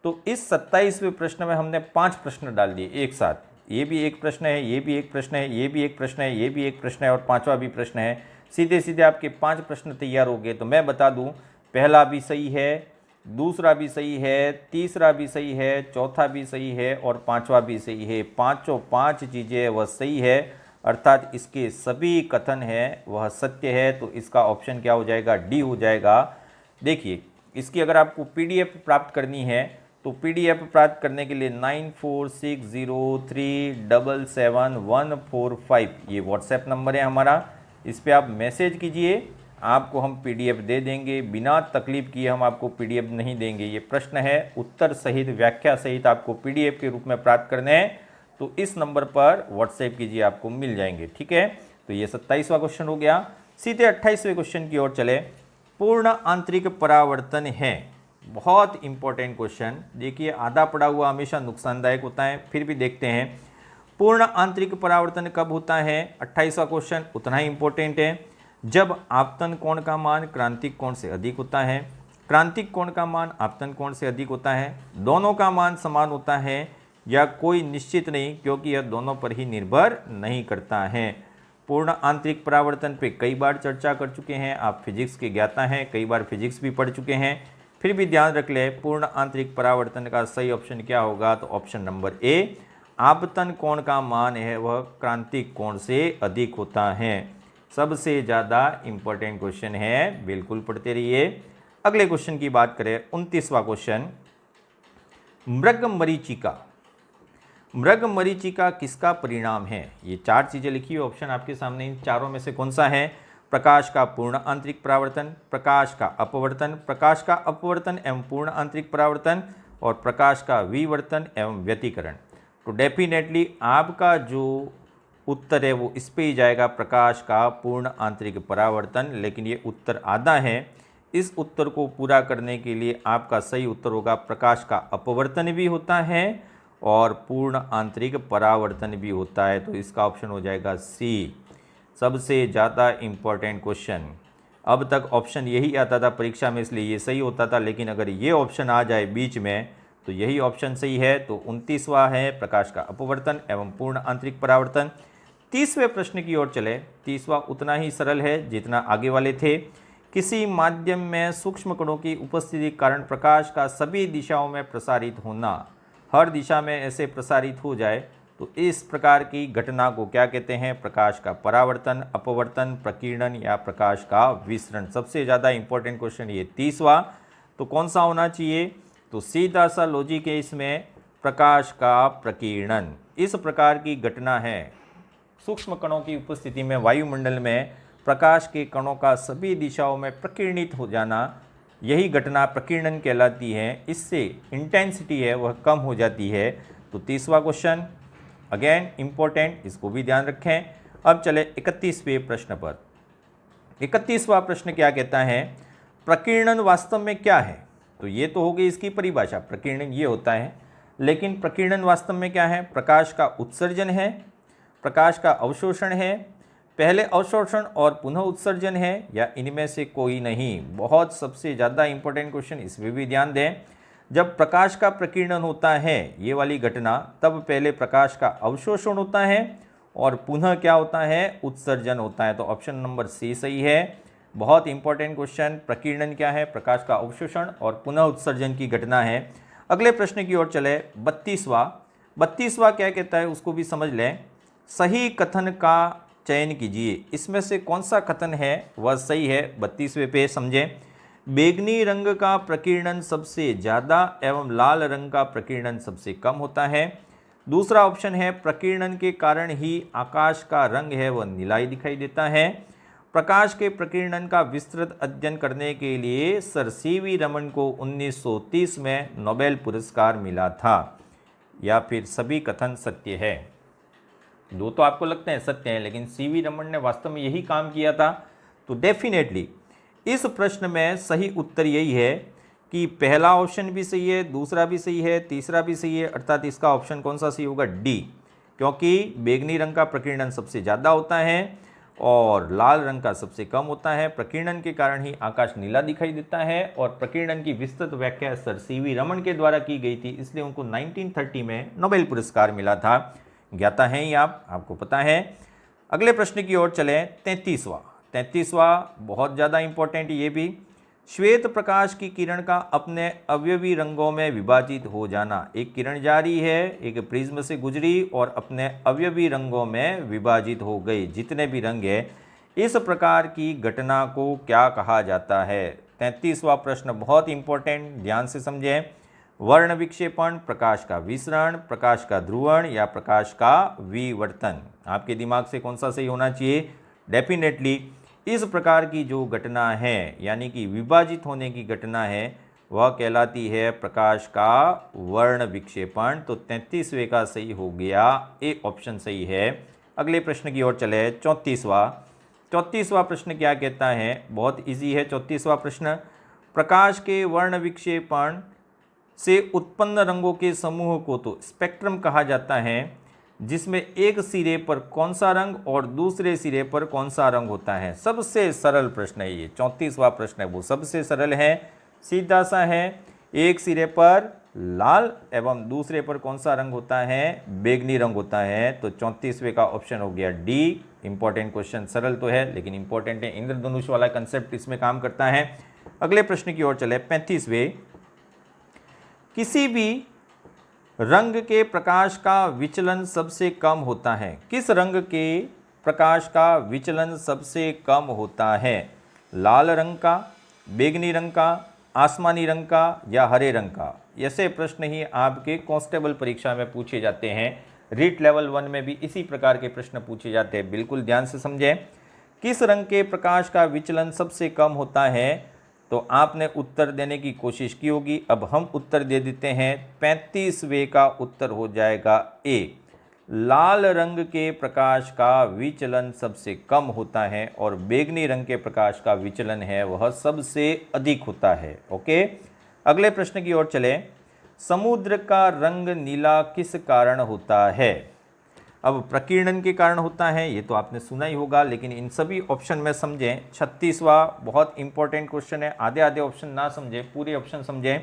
तो इस 27वें प्रश्न में हमने 5 प्रश्न डाल दिए एक साथ, ये भी एक प्रश्न है, ये भी एक प्रश्न है, ये भी एक प्रश्न है, ये भी एक प्रश्न है और 5वां भी प्रश्न है। सीधे सीधे आपके 5 प्रश्न तैयार हो गए। तो मैं बता दूं, पहला भी सही है, दूसरा भी सही है, तीसरा भी सही है, चौथा भी सही है और 5वां भी सही है। पाँचों 5 चीज़ें वह सही है, अर्थात इसके सभी कथन हैं वह सत्य है। तो इसका ऑप्शन क्या हो जाएगा? डी हो जाएगा। देखिए इसकी अगर आपको पीडीएफ प्राप्त करनी है तो पीडीएफ प्राप्त करने के लिए 9460377145 ये व्हाट्सएप नंबर है हमारा, इस पर आप मैसेज कीजिए, आपको हम पीडीएफ दे देंगे। बिना तकलीफ किए हम आपको पीडीएफ नहीं देंगे। ये प्रश्न है उत्तर सहित व्याख्या सहित आपको पीडीएफ के रूप में प्राप्त करने हैं, तो इस नंबर पर व्हाट्सएप कीजिए, आपको मिल जाएंगे। ठीक है, तो ये 27वां क्वेश्चन हो गया। सीधे 28वें क्वेश्चन की ओर चले। पूर्ण आंतरिक परावर्तन है बहुत इंपॉर्टेंट क्वेश्चन। देखिए, आधा पड़ा हुआ हमेशा नुकसानदायक होता है, फिर भी देखते हैं। पूर्ण आंतरिक परावर्तन कब होता है? 28वां क्वेश्चन उतना ही इंपॉर्टेंट है। जब आपतन कोण का मान क्रांतिक कोण से अधिक होता है। क्रांतिक कोण का मान आपतन कोण से अधिक होता है। दोनों का मान समान होता है या कोई निश्चित नहीं, क्योंकि यह दोनों पर ही निर्भर नहीं करता है। पूर्ण आंतरिक परावर्तन पे कई बार चर्चा कर चुके हैं, आप फिजिक्स के ज्ञाता हैं, कई बार फिजिक्स भी पढ़ चुके हैं, फिर भी ध्यान रख ले पूर्ण आंतरिक परावर्तन का सही ऑप्शन क्या होगा? तो ऑप्शन नंबर ए, आपतन कोण का मान है वह क्रांतिक कोण से अधिक होता है। सबसे ज़्यादा इंपॉर्टेंट क्वेश्चन है, बिल्कुल पढ़ते रहिए। अगले क्वेश्चन की बात करें, 29वां क्वेश्चन, मृग मरीचिका। मृग मरीचिका किसका परिणाम है? ये 4 चीज़ें लिखी हुई ऑप्शन आपके सामने, इन चारों में से कौन सा है? प्रकाश का पूर्ण आंतरिक परावर्तन, प्रकाश का अपवर्तन, प्रकाश का अपवर्तन एवं पूर्ण आंतरिक परावर्तन, और प्रकाश का विवर्तन एवं व्यतिकरण। तो डेफिनेटली आपका जो उत्तर है वो इस पे ही जाएगा, प्रकाश का पूर्ण आंतरिक परावर्तन। लेकिन ये उत्तर आधा है, इस उत्तर को पूरा करने के लिए आपका सही उत्तर होगा प्रकाश का अपवर्तन भी होता है और पूर्ण आंतरिक परावर्तन भी होता है। तो इसका ऑप्शन हो जाएगा सी, सबसे ज़्यादा इम्पोर्टेंट क्वेश्चन। अब तक ऑप्शन यही आता था परीक्षा में, इसलिए ये सही होता था, लेकिन अगर ये ऑप्शन आ जाए बीच में तो यही ऑप्शन सही है। तो 29वां है प्रकाश का अपवर्तन एवं पूर्ण आंतरिक परावर्तन। 30वें प्रश्न की ओर चले। 30वां उतना ही सरल है जितना आगे वाले थे। किसी माध्यम में सूक्ष्म कणों की उपस्थिति के कारण प्रकाश का सभी दिशाओं में प्रसारित होना, हर दिशा में ऐसे प्रसारित हो जाए तो इस प्रकार की घटना को क्या कहते हैं? प्रकाश का परावर्तन, अपवर्तन, प्रकीर्णन या प्रकाश का विसरण। सबसे ज़्यादा इंपॉर्टेंट क्वेश्चन ये 30वां। तो कौन सा होना चाहिए? तो सीधा सा लॉजिक है इसमें, प्रकाश का प्रकीर्णन। इस प्रकार की घटना है, सूक्ष्म कणों की उपस्थिति में वायुमंडल में प्रकाश के कणों का सभी दिशाओं में प्रकीर्णित हो जाना, यही घटना प्रकीर्णन कहलाती है। इससे इंटेंसिटी है वह कम हो जाती है। तो 30वां क्वेश्चन अगेन इंपॉर्टेंट, इसको भी ध्यान रखें। अब चले 31वें प्रश्न पर। 31वां प्रश्न क्या कहता है? प्रकीर्णन वास्तव में क्या है? तो ये तो हो गई इसकी परिभाषा, प्रकीर्णन ये होता है। लेकिन प्रकीर्णन वास्तव में क्या है? प्रकाश का उत्सर्जन है, प्रकाश का अवशोषण है, पहले अवशोषण और पुनः उत्सर्जन है, या इनमें से कोई नहीं। बहुत सबसे ज़्यादा इंपॉर्टेंट क्वेश्चन, इसमें भी ध्यान दें। जब प्रकाश का प्रकीर्णन होता है ये वाली घटना, तब पहले प्रकाश का अवशोषण होता है और पुनः क्या होता है? उत्सर्जन होता है। तो ऑप्शन नंबर सी सही है। बहुत इंपॉर्टेंट क्वेश्चन, प्रकीर्णन क्या है? प्रकाश का अवशोषण और पुनः उत्सर्जन की घटना है। अगले प्रश्न की ओर चले, 32वां क्या कहता है उसको भी समझ लें। सही कथन का चयन कीजिए, इसमें से कौन सा कथन है वह सही है? 32वें पे समझें। बैंगनी रंग का प्रकीर्णन सबसे ज़्यादा एवं लाल रंग का प्रकीर्णन सबसे कम होता है। दूसरा ऑप्शन है प्रकीर्णन के कारण ही आकाश का रंग है वह नीलाई दिखाई देता है। प्रकाश के प्रकीर्णन का विस्तृत अध्ययन करने के लिए सर सीवी रमन को 1930 में नोबेल पुरस्कार मिला था। या फिर सभी कथन सत्य है? दो तो आपको लगते हैं सत्य हैं, लेकिन सीवी रमन ने वास्तव में यही काम किया था। तो डेफिनेटली इस प्रश्न में सही उत्तर यही है कि पहला ऑप्शन भी सही है, दूसरा भी सही है, तीसरा भी सही है, अर्थात इसका ऑप्शन कौन सा सही होगा? डी। क्योंकि बैंगनी रंग का प्रकीर्णन सबसे ज़्यादा होता है और लाल रंग का सबसे कम होता है। प्रकीर्णन के कारण ही आकाश नीला दिखाई देता है और प्रकीर्णन की विस्तृत व्याख्या सर सीवी रमन के द्वारा की गई थी, इसलिए उनको 1930 में नोबेल पुरस्कार मिला था। ज्ञाता हैं ही आप, आपको पता है। अगले प्रश्न की ओर चलें, 33वां बहुत ज़्यादा इंपॉर्टेंट ये भी। श्वेत प्रकाश की किरण का अपने अवयवी रंगों में विभाजित हो जाना। एक किरण जा रही है, एक प्रिज्म से गुजरी और अपने अवयवी रंगों में विभाजित हो गई, जितने भी रंग है, इस प्रकार की घटना को क्या कहा जाता है? 33वां प्रश्न बहुत इंपॉर्टेंट, ध्यान से समझें। वर्ण विक्षेपण, प्रकाश का विसरण, प्रकाश का ध्रुवण या प्रकाश का विवर्तन। आपके दिमाग से कौन सा सही होना चाहिए? डेफिनेटली इस प्रकार की जो घटना है, यानी कि विभाजित होने की घटना है, वह कहलाती है प्रकाश का वर्ण विक्षेपण। तो 33वें का सही हो गया, ए ऑप्शन सही है। अगले प्रश्न की ओर चले, 34वां प्रश्न क्या कहता है? बहुत इजी है 34वां प्रश्न। प्रकाश के वर्ण विक्षेपण से उत्पन्न रंगों के समूह को तो स्पेक्ट्रम कहा जाता है, जिसमें एक सिरे पर कौन सा रंग और दूसरे सिरे पर कौन सा रंग होता है। सबसे सरल प्रश्न है ये, 34वां प्रश्न है, वो सबसे सरल है, सीधा सा है। एक सिरे पर लाल एवं दूसरे पर कौन सा रंग होता है, बैगनी रंग होता है। तो 34वें का ऑप्शन हो गया डी। इंपॉर्टेंट क्वेश्चन, सरल तो है लेकिन इंपॉर्टेंट है, इंद्रधनुष वाला कंसेप्ट इसमें काम करता है। अगले प्रश्न की ओर चले, 35वें। किसी भी रंग के प्रकाश का विचलन सबसे कम होता है। किस रंग के प्रकाश का विचलन सबसे कम होता है? लाल रंग का, बैगनी रंग का, आसमानी रंग का या हरे रंग का? ऐसे प्रश्न ही आपके कांस्टेबल परीक्षा में पूछे जाते हैं। रीट लेवल 1 में भी इसी प्रकार के प्रश्न पूछे जाते हैं, बिल्कुल ध्यान से समझें। किस रंग के प्रकाश का विचलन सबसे कम होता है? तो आपने उत्तर देने की कोशिश की होगी, अब हम उत्तर दे देते हैं। 35वें का उत्तर हो जाएगा ए। लाल रंग के प्रकाश का विचलन सबसे कम होता है और बैगनी रंग के प्रकाश का विचलन है वह सबसे अधिक होता है। ओके, अगले प्रश्न की ओर चले। समुद्र का रंग नीला किस कारण होता है? अब प्रकीर्णन के कारण होता है, ये तो आपने सुना ही होगा, लेकिन इन सभी ऑप्शन में समझें। 36वां बहुत इंपॉर्टेंट क्वेश्चन है, आधे आधे ऑप्शन ना समझें, पूरे ऑप्शन समझें।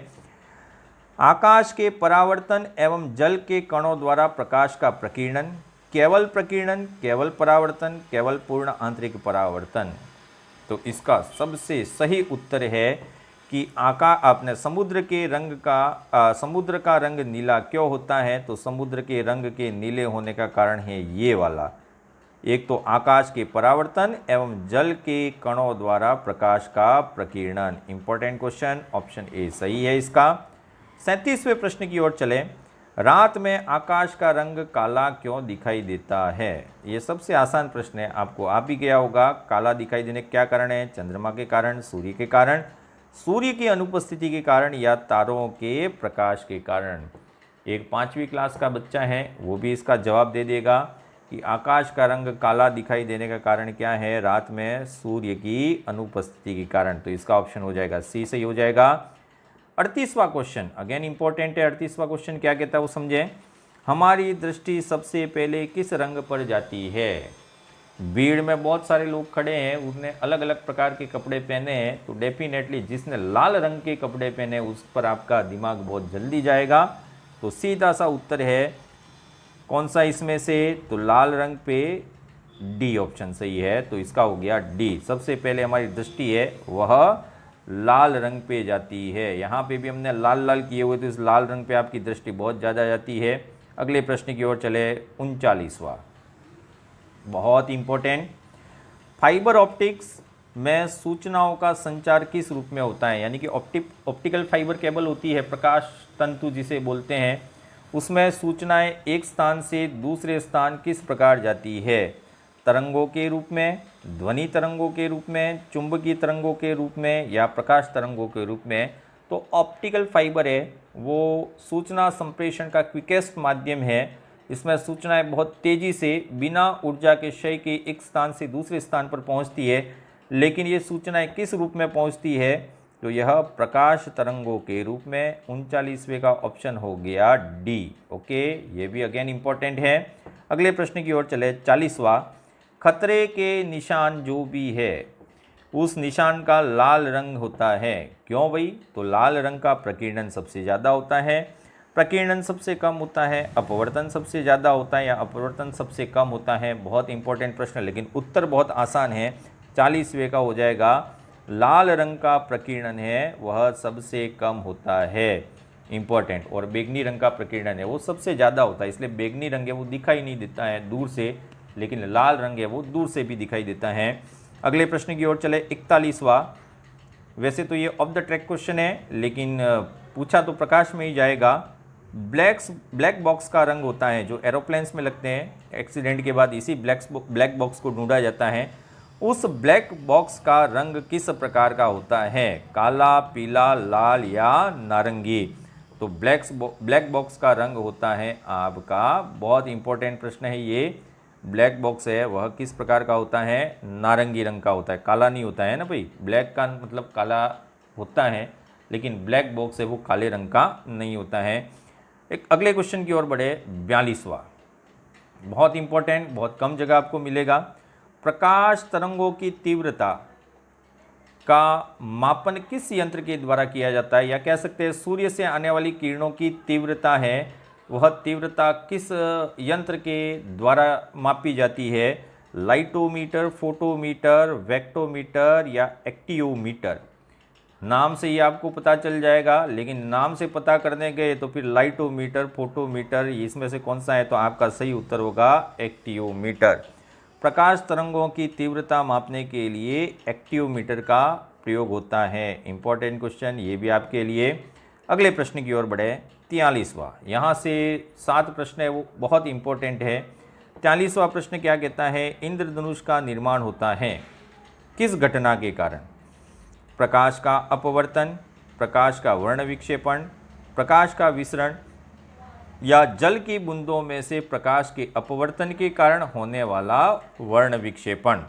आकाश के परावर्तन एवं जल के कणों द्वारा प्रकाश का प्रकीर्णन, केवल प्रकीर्णन, केवल परावर्तन, केवल पूर्ण आंतरिक परावर्तन। तो इसका सबसे सही उत्तर है कि आपने समुद्र का रंग नीला क्यों होता है? तो समुद्र के रंग के नीले होने का कारण है ये वाला, एक तो आकाश के परावर्तन एवं जल के कणों द्वारा प्रकाश का प्रकीर्णन। इंपॉर्टेंट क्वेश्चन, ऑप्शन ए सही है इसका। 37वें प्रश्न की ओर चले। रात में आकाश का रंग काला क्यों दिखाई देता है? ये सबसे आसान प्रश्न है, आपको आ भी गया होगा। काला दिखाई देने के क्या कारण है? चंद्रमा के कारण, सूर्य के कारण, सूर्य की अनुपस्थिति के कारण या तारों के प्रकाश के कारण। एक 5वीं क्लास का बच्चा है वो भी इसका जवाब दे देगा कि आकाश का रंग काला दिखाई देने का कारण क्या है? रात में सूर्य की अनुपस्थिति के कारण। तो इसका ऑप्शन हो जाएगा सी, सही हो जाएगा। 38वां क्वेश्चन अगेन इंपॉर्टेंट है। 38वां क्वेश्चन क्या कहता है वो समझें। हमारी दृष्टि सबसे पहले किस रंग पर जाती है? भीड़ में बहुत सारे लोग खड़े हैं, उन्होंने अलग अलग प्रकार के कपड़े पहने हैं, तो डेफिनेटली जिसने लाल रंग के कपड़े पहने उस पर आपका दिमाग बहुत जल्दी जाएगा। तो सीधा सा उत्तर है कौन सा इसमें से? तो लाल रंग पे डी ऑप्शन सही है। तो इसका हो गया डी। सबसे पहले हमारी दृष्टि है वह लाल रंग पे जाती है। यहाँ पे भी हमने लाल लाल किए हुए, तो इस लाल रंग पे आपकी दृष्टि बहुत ज़्यादा जाती है। अगले प्रश्न की ओर चले, 39वां बहुत इंपॉर्टेंट। फाइबर ऑप्टिक्स में सूचनाओं का संचार किस रूप में होता है? यानी कि ऑप्टिकल फाइबर केबल होती है, प्रकाश तंतु जिसे बोलते हैं, उसमें सूचनाएं एक स्थान से दूसरे स्थान किस प्रकार जाती है? तरंगों के रूप में, ध्वनि तरंगों के रूप में, चुंबकीय तरंगों के रूप में या प्रकाश तरंगों के रूप में। तो ऑप्टिकल फाइबर है वो सूचना संप्रेषण का क्विकेस्ट माध्यम है। इसमें सूचनाएं बहुत तेज़ी से बिना ऊर्जा के क्षय के एक स्थान से दूसरे स्थान पर पहुंचती है, लेकिन ये सूचनाएं किस रूप में पहुंचती है? तो यह प्रकाश तरंगों के रूप में। 39वें का ऑप्शन हो गया डी। ओके, ये भी अगेन इंपॉर्टेंट है। अगले प्रश्न की ओर चले, 40वां। खतरे के निशान जो भी है उस निशान का लाल रंग होता है, क्यों भाई? तो लाल रंग का प्रकीर्णन सबसे ज़्यादा होता है, प्रकीर्णन सबसे कम होता है, अपवर्तन सबसे ज़्यादा होता है या अपवर्तन सबसे कम होता है। बहुत इंपॉर्टेंट प्रश्न, लेकिन उत्तर बहुत आसान है। 40वें का हो जाएगा लाल रंग का प्रकीर्णन है वह सबसे कम होता है। इंपॉर्टेंट। और बैगनी रंग का प्रकीर्णन है वो सबसे ज़्यादा होता है, इसलिए बैगनी रंग है वो दिखाई नहीं देता है दूर से, लेकिन लाल रंग है वो दूर से भी दिखाई देता है। अगले प्रश्न की ओर चले, 41वां। वैसे तो ये ऑफ द ट्रैक क्वेश्चन है, लेकिन पूछा तो प्रकाश में ही जाएगा। ब्लैक बॉक्स का रंग होता है जो एरोप्लेन्स में लगते हैं, एक्सीडेंट के बाद इसी ब्लैक बॉक्स को ढूंढा जाता है। उस ब्लैक बॉक्स का रंग किस प्रकार का होता है? काला, पीला, लाल या नारंगी? तो ब्लैक बॉक्स का रंग होता है आपका, बहुत इंपॉर्टेंट प्रश्न है ये, ब्लैक बॉक्स है वह किस प्रकार का होता है? नारंगी रंग का होता है, काला नहीं होता है ना भाई। ब्लैक का मतलब काला होता है, लेकिन ब्लैक बॉक्स है वो काले रंग का नहीं होता है। एक अगले क्वेश्चन की ओर बढ़े, 42वां, बहुत इंपॉर्टेंट, बहुत कम जगह आपको मिलेगा। प्रकाश तरंगों की तीव्रता का मापन किस यंत्र के द्वारा किया जाता है, या कह सकते हैं सूर्य से आने वाली किरणों की तीव्रता है वह तीव्रता किस यंत्र के द्वारा मापी जाती है? लाइटोमीटर, फोटोमीटर, वेक्टोमीटर या एक्टियोमीटर? नाम से ही आपको पता चल जाएगा, लेकिन नाम से पता करने गए तो फिर लाइटोमीटर, फोटोमीटर, इसमें से कौन सा है? तो आपका सही उत्तर होगा एक्टियोमीटर। प्रकाश तरंगों की तीव्रता मापने के लिए एक्टियोमीटर का प्रयोग होता है। इंपॉर्टेंट क्वेश्चन ये भी आपके लिए। अगले प्रश्न की ओर बढ़े, 43वां, यहाँ से 7 प्रश्न है वो बहुत इंपॉर्टेंट है। 43वां प्रश्न क्या कहता है? इंद्रधनुष का निर्माण होता है किस घटना के कारण? प्रकाश का अपवर्तन, प्रकाश का वर्ण विक्षेपण, प्रकाश का विसरण या जल की बूंदों में से प्रकाश के अपवर्तन के कारण होने वाला वर्ण विक्षेपण।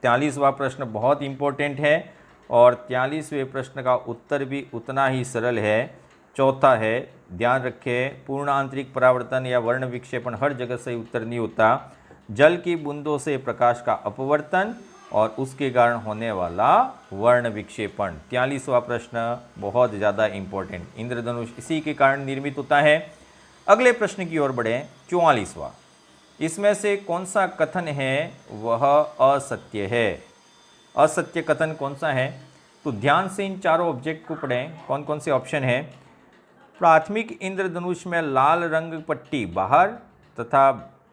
43वां प्रश्न बहुत इंपॉर्टेंट है और 43वें प्रश्न का उत्तर भी उतना ही सरल है। चौथा है, ध्यान रखें, पूर्ण आंतरिक परावर्तन या वर्ण विक्षेपण हर जगह सही उत्तर नहीं होता। जल की बूंदों से प्रकाश का अपवर्तन और उसके कारण होने वाला वर्ण विक्षेपण। 43वां प्रश्न बहुत ज़्यादा इंपॉर्टेंट, इंद्रधनुष इसी के कारण निर्मित होता है। अगले प्रश्न की ओर बढ़े, 44वां, इसमें से कौन सा कथन है वह असत्य है? असत्य कथन कौन सा है? तो ध्यान से इन चारों ऑब्जेक्ट को पढ़ें, कौन कौन से ऑप्शन है। प्राथमिक इंद्रधनुष में लाल रंग पट्टी बाहर तथा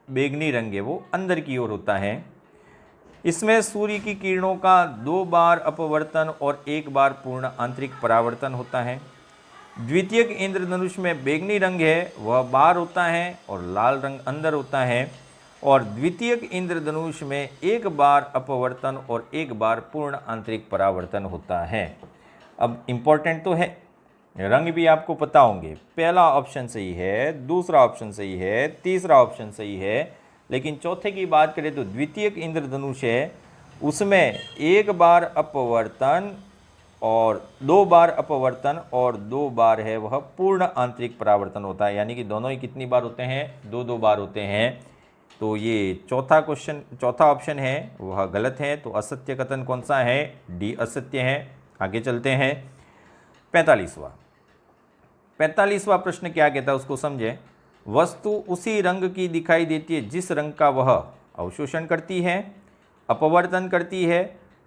बैंगनी रंग है वो अंदर की ओर होता है। इसमें सूर्य की किरणों का 2 बार अपवर्तन और 1 बार पूर्ण आंतरिक परावर्तन होता है। द्वितीयक इंद्रधनुष में बैंगनी रंग है वह बाहर होता है और लाल रंग अंदर होता है, और द्वितीयक इंद्रधनुष में 1 बार अपवर्तन और 1 बार पूर्ण आंतरिक परावर्तन होता है। अब इंपॉर्टेंट तो है, रंग भी आपको पता होंगे। पहला ऑप्शन सही है, दूसरा ऑप्शन सही है, तीसरा ऑप्शन सही है, लेकिन चौथे की बात करें तो द्वितीयक इंद्रधनुष है उसमें 1 बार अपवर्तन और 2 बार अपवर्तन और 2 बार है वह पूर्ण आंतरिक परावर्तन होता है, यानी कि दोनों ही कितनी बार होते हैं? 2-2 बार होते हैं। तो ये चौथा ऑप्शन है वह गलत है। तो असत्य कथन कौन सा है? डी असत्य है। आगे चलते हैं, 45वां प्रश्न क्या कहता है उसको समझे। वस्तु उसी रंग की दिखाई देती है जिस रंग का वह अवशोषण करती है, अपवर्तन करती है,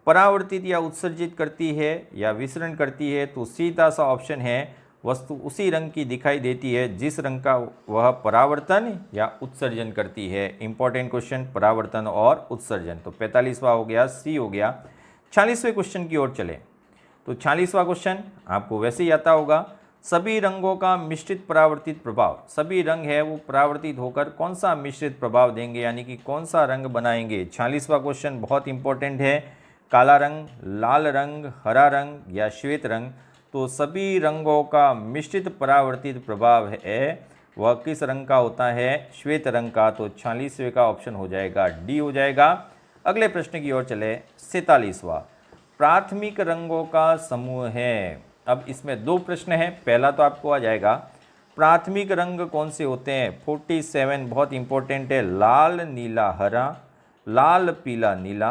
परावर्तित या उत्सर्जित करती है या विसरण करती है। तो सीधा सा ऑप्शन है, वस्तु उसी रंग की दिखाई देती है जिस रंग का वह परावर्तन या उत्सर्जन करती है। इंपॉर्टेंट क्वेश्चन, परावर्तन और उत्सर्जन। तो 45वां हो गया, सी हो गया। 46वें क्वेश्चन की ओर चले तो 46वां क्वेश्चन आपको वैसे ही आता होगा। सभी रंगों का मिश्रित परावर्तित प्रभाव, सभी रंग है वो परावर्तित होकर कौन सा मिश्रित प्रभाव देंगे, यानी कि कौन सा रंग बनाएंगे। 46वां क्वेश्चन बहुत इंपॉर्टेंट है। काला रंग, लाल रंग, हरा रंग या श्वेत रंग। तो सभी रंगों का मिश्रित परावर्तित प्रभाव है वह किस रंग का होता है? श्वेत रंग का। तो 46वें का ऑप्शन हो जाएगा, डी हो जाएगा। अगले प्रश्न की ओर चले, 47वां, प्राथमिक रंगों का समूह है। अब इसमें 2 प्रश्न हैं। पहला तो आपको आ जाएगा, प्राथमिक रंग कौन से होते हैं? 47 बहुत इंपॉर्टेंट है। लाल नीला हरा, लाल पीला नीला,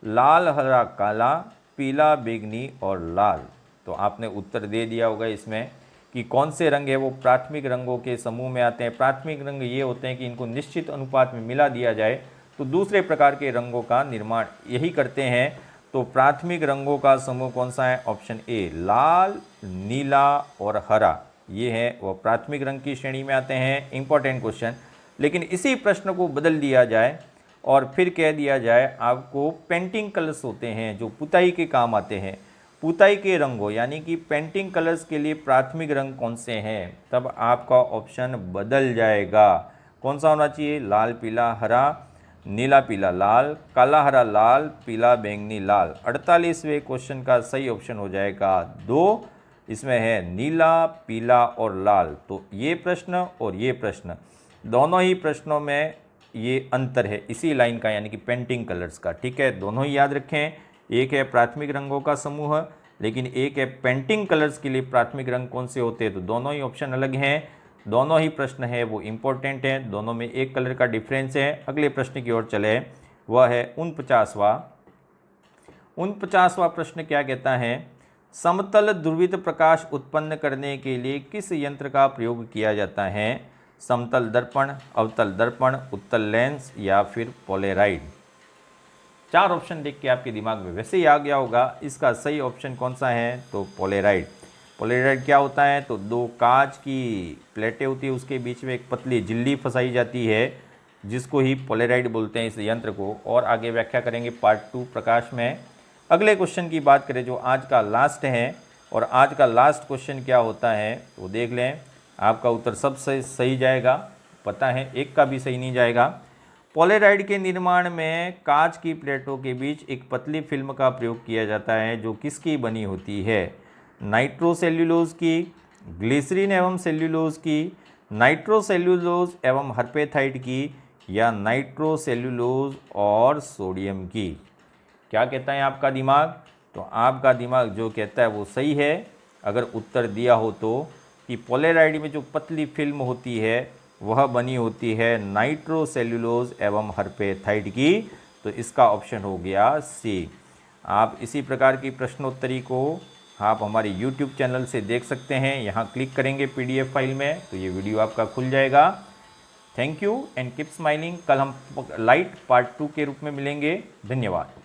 लाल हरा काला, पीला बैंगनी और लाल। तो आपने उत्तर दे दिया होगा इसमें कि कौन से रंग है वो प्राथमिक रंगों के समूह में आते हैं। प्राथमिक रंग ये होते हैं कि इनको निश्चित अनुपात में मिला दिया जाए तो दूसरे प्रकार के रंगों का निर्माण यही करते हैं। तो प्राथमिक रंगों का समूह कौन सा है? ऑप्शन ए, लाल, नीला और हरा, ये है वो प्राथमिक रंग की श्रेणी में आते हैं। Important question. लेकिन इसी प्रश्न को बदल दिया जाए और फिर कह दिया जाए आपको पेंटिंग कलर्स होते हैं जो पुताई के काम आते हैं। पुताई के रंगों यानी कि पेंटिंग कलर्स के लिए प्राथमिक रंग कौन से हैं? तब आपका ऑप्शन बदल जाएगा। कौन सा होना चाहिए? लाल पीला हरा, नीला पीला लाल, काला हरा लाल, पीला बैंगनी लाल। 48वें क्वेश्चन का सही ऑप्शन हो जाएगा 2। इसमें है नीला, पीला और लाल। तो ये प्रश्न और ये प्रश्न, दोनों ही प्रश्नों में ये अंतर है इसी लाइन का, यानी कि पेंटिंग कलर्स का। ठीक है, दोनों ही याद रखें। एक है प्राथमिक रंगों का समूह, लेकिन एक है पेंटिंग कलर्स के लिए प्राथमिक रंग कौन से होते हैं, तो दोनों ही ऑप्शन अलग हैं, दोनों ही प्रश्न है वो इम्पोर्टेंट हैं, दोनों में एक कलर का डिफरेंस है। अगले प्रश्न की ओर चले, वह है 49वां प्रश्न क्या कहता है, समतल ध्रुवित प्रकाश उत्पन्न करने के लिए किस यंत्र का प्रयोग किया जाता है, समतल दर्पण, अवतल दर्पण, उत्तल लेंस या फिर पोलेराइड। 4 ऑप्शन देख के आपके दिमाग में वैसे ही आ गया होगा, इसका सही ऑप्शन कौन सा है, तो पोलेराइड। पोलेराइड क्या होता है, तो 2 कांच की प्लेटें होती है, उसके बीच में एक पतली झिल्ली फंसाई जाती है, जिसको ही पोलेराइड बोलते हैं इस यंत्र को। और आगे व्याख्या करेंगे पार्ट 2 प्रकाश में। अगले क्वेश्चन की बात करें जो आज का लास्ट है, और आज का लास्ट क्वेश्चन क्या होता है तो देख लें, आपका उत्तर सब सही जाएगा, पता है एक का भी सही नहीं जाएगा। पोलेराइड के निर्माण में कांच की प्लेटों के बीच एक पतली फिल्म का प्रयोग किया जाता है, जो किसकी बनी होती है, नाइट्रोसेल्यूलोज की, ग्लिसरीन एवं सेल्यूलोज की, नाइट्रोसेल्यूलोज एवं हर्पेथाइड की, या नाइट्रोसेल्यूलोज और सोडियम की। क्या कहता है आपका दिमाग, तो आपका दिमाग जो कहता है वो सही है अगर उत्तर दिया हो तो, कि पोलेराइड में जो पतली फिल्म होती है वह बनी होती है नाइट्रोसेल्यूलोज एवं हर्पेथाइड की। तो इसका ऑप्शन हो गया सी। आप इसी प्रकार की प्रश्नोत्तरी को आप हमारे YouTube चैनल से देख सकते हैं, यहाँ क्लिक करेंगे PDF फाइल में तो ये वीडियो आपका खुल जाएगा। Thank you and keep smiling. कल हम लाइट पार्ट 2 के रूप में मिलेंगे। धन्यवाद।